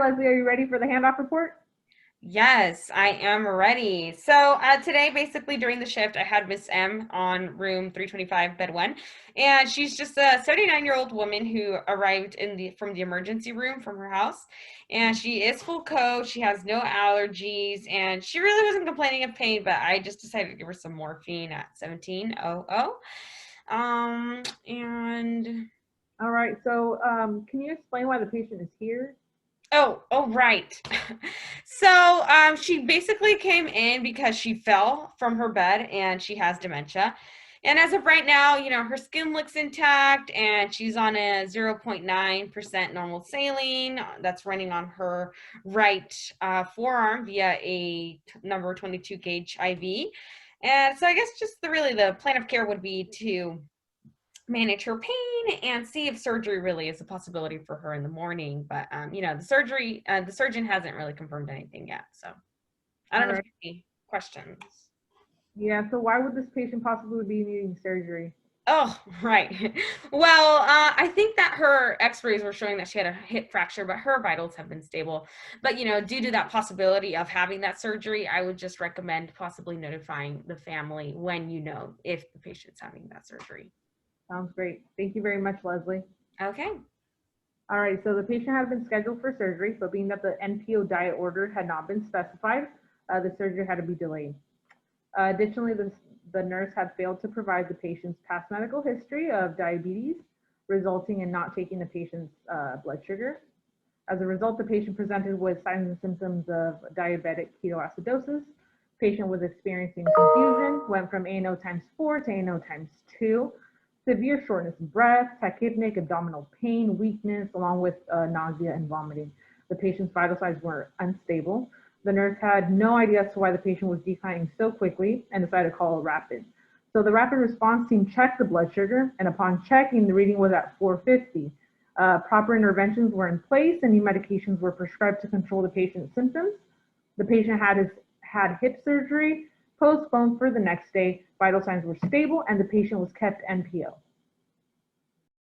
Leslie, are you ready for the handoff report? Yes, I am ready. So today, basically during the shift, I had Miss M on room 325, bed one, and she's just a 79-year-old woman who arrived from the emergency room from her house, and she is full coat. She has no allergies, and she really wasn't complaining of pain, but I just decided to give her some morphine at 1700. And All right, so can you explain why the patient is here? oh, right. So, she basically came in because she fell from her bed and she has dementia. And as of right now, her skin looks intact and she's on a 0.9% normal saline that's running on her right forearm via a number 22 gauge IV. And so I guess just the plan of care would be to manage her pain and see if surgery really is a possibility for her in the morning. But the surgeon hasn't really confirmed anything yet. So I All don't know if right. you have any questions. Yeah, so why would this patient possibly be needing surgery? Oh, right. Well, I think that her x-rays were showing that she had a hip fracture, but her vitals have been stable. But, due to that possibility of having that surgery, I would just recommend possibly notifying the family when if the patient's having that surgery. Sounds great. Thank you very much, Leslie. Okay. All right, so the patient had been scheduled for surgery, but being that the NPO diet order had not been specified, the surgery had to be delayed. Additionally, the nurse had failed to provide the patient's past medical history of diabetes, resulting in not taking the patient's blood sugar. As a result, the patient presented with signs and symptoms of diabetic ketoacidosis. Patient was experiencing confusion, went from ANO times 4 to ANO times 2, severe shortness of breath, tachypneic abdominal pain, weakness, along with nausea and vomiting. The patient's vital signs were unstable. The nurse had no idea as to why the patient was declining so quickly and decided to call a rapid. So the rapid response team checked the blood sugar, and upon checking, the reading was at 450. Proper interventions were in place and new medications were prescribed to control the patient's symptoms. The patient had hip surgery postponed for the next day. Vital signs were stable and the patient was kept NPO.